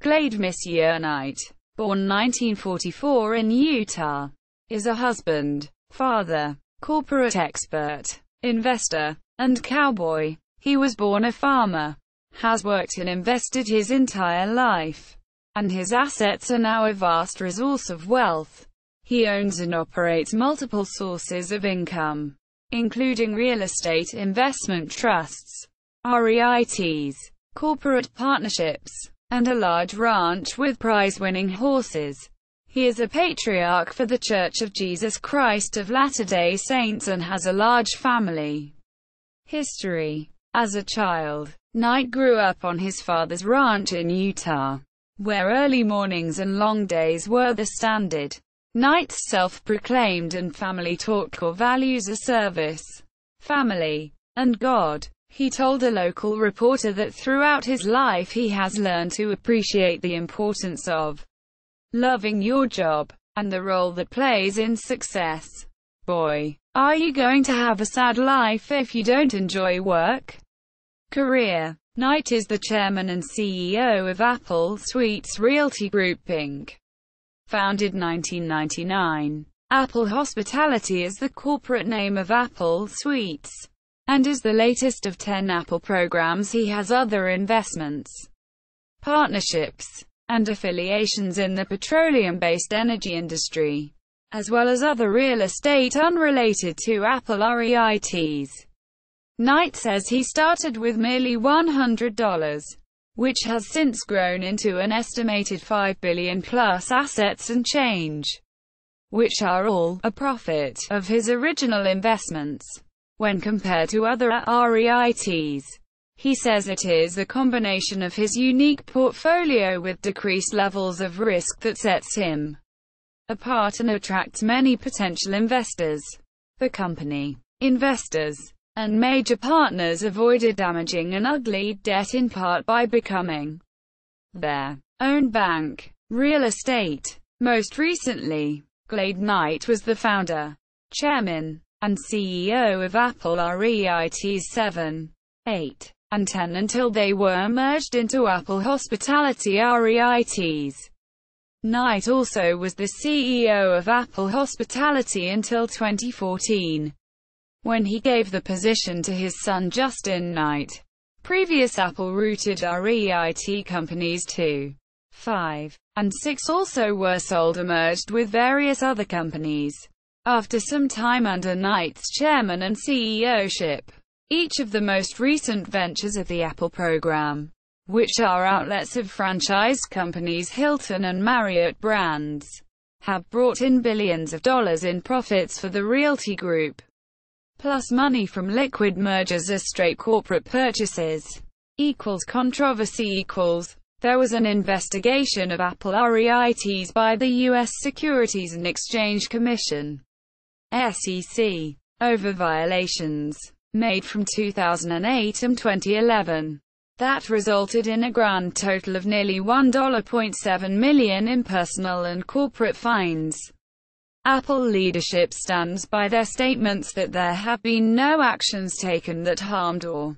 Glade Knight, born 1944 in Utah, is a husband, father, corporate expert, investor, and cowboy. He was born a farmer, has worked and invested his entire life, and his assets are now a vast resource of wealth. He owns and operates multiple sources of income, including real estate investment trusts, REITs, corporate partnerships, and a large ranch with prize-winning horses. He is a patriarch for the Church of Jesus Christ of Latter-day Saints and has a large family history. As a child, Knight grew up on his father's ranch in Utah, where early mornings and long days were the standard. Knight's self-proclaimed and family-taught core values are service, family, and God. He told a local reporter that throughout his life he has learned to appreciate the importance of loving your job, and the role that plays in success. Boy, are you going to have a sad life if you don't enjoy work? Career. Knight is the chairman and CEO of Apple Suites Realty Group Inc. Founded 1999. Apple Hospitality is the corporate name of Apple Suites, and is the latest of 10 Apple programs. He has other investments, partnerships, and affiliations in the petroleum-based energy industry, as well as other real estate unrelated to Apple REITs. Knight says he started with merely $100, which has since grown into an estimated $5 billion plus assets and change, which are all a profit of his original investments. When compared to other REITs, he says it is the combination of his unique portfolio with decreased levels of risk that sets him apart and attracts many potential investors. The company, investors, and major partners avoided damaging and ugly debt in part by becoming their own bank. Real estate. Most recently, Glade Knight was the founder, chairman, and CEO of Apple REITs 7, 8, and 10 until they were merged into Apple Hospitality REITs. Knight also was the CEO of Apple Hospitality until 2014, when he gave the position to his son Justin Knight. Previous Apple-rooted REIT companies 2, 5, and 6 also were sold or merged with various other companies. After some time under Knight's chairman and CEO-ship, each of the most recent ventures of the Apple program, which are outlets of franchised companies Hilton and Marriott brands, have brought in billions of dollars in profits for the Realty Group, plus money from liquid mergers as straight corporate purchases. Controversy. There was an investigation of Apple REITs by the U.S. Securities and Exchange Commission, SEC, over violations made from 2008 and 2011. That resulted in a grand total of nearly $1.7 million in personal and corporate fines. Apple leadership stands by their statements that there have been no actions taken that harmed or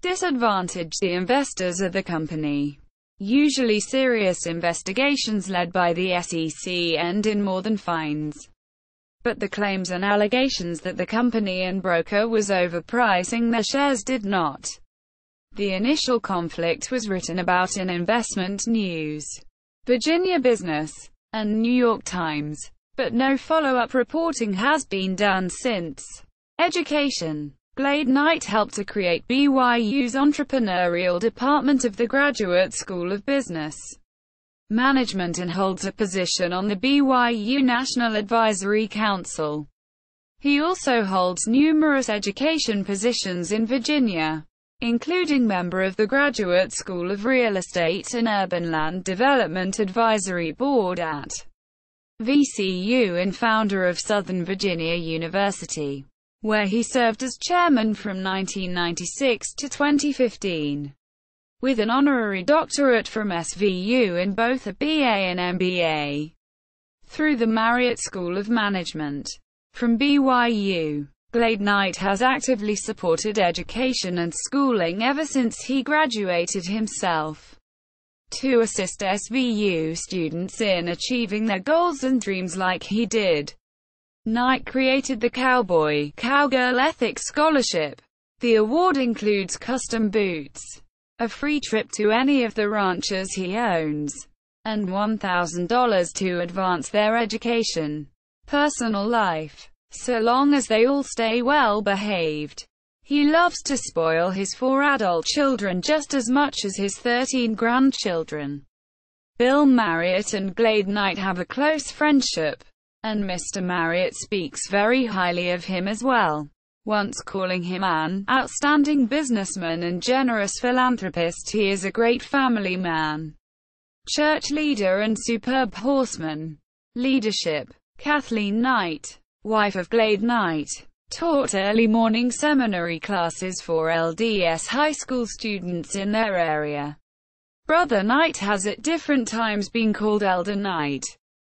disadvantaged the investors of the company. Usually serious investigations led by the SEC end in more than fines. But the claims and allegations that the company and broker was overpricing their shares did not. The initial conflict was written about in Investment News, Virginia Business, and New York Times, but no follow-up reporting has been done since. Education. Glade Knight helped to create BYU's entrepreneurial department of the Graduate School of Business Management and holds a position on the BYU National Advisory Council. He also holds numerous education positions in Virginia, including member of the Graduate School of Real Estate and Urban Land Development Advisory Board at VCU and founder of Southern Virginia University, where he served as chairman from 1996 to 2015. With an honorary doctorate from SVU in both a BA and MBA. Through the Marriott School of Management. From BYU, Glade Knight has actively supported education and schooling ever since he graduated himself. to assist SVU students in achieving their goals and dreams like he did. Knight created the Cowboy Cowgirl Ethics Scholarship. The award includes custom boots, a free trip to any of the ranches he owns, and $1,000 to advance their education. Personal life. So long as they all stay well behaved. He loves to spoil his 4 adult children just as much as his 13 grandchildren. Bill Marriott and Glade Knight have a close friendship, and Mr. Marriott speaks very highly of him as well, once calling him an outstanding businessman and generous philanthropist. He is a great family man, church leader and superb horseman. Leadership. Kathleen Knight, wife of Glade Knight, taught early morning seminary classes for LDS high school students in their area. Brother Knight has at different times been called Elder Knight,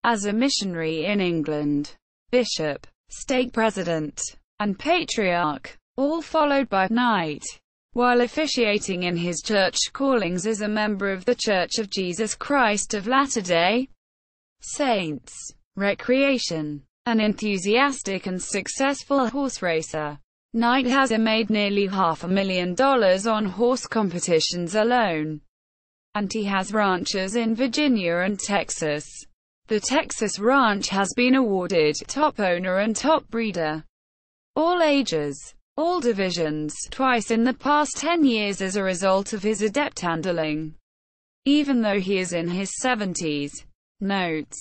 as a missionary in England, bishop, stake president, and patriarch, all followed by Knight, while officiating in his church callings as a member of the Church of Jesus Christ of Latter-day Saints. Recreation. An enthusiastic and successful horse racer, Knight has made nearly $500,000 on horse competitions alone, and he has ranches in Virginia and Texas. The Texas ranch has been awarded Top Owner and Top Breeder, all ages, all divisions, twice in the past 10 years as a result of his adept handling, even though he is in his 70s. Notes.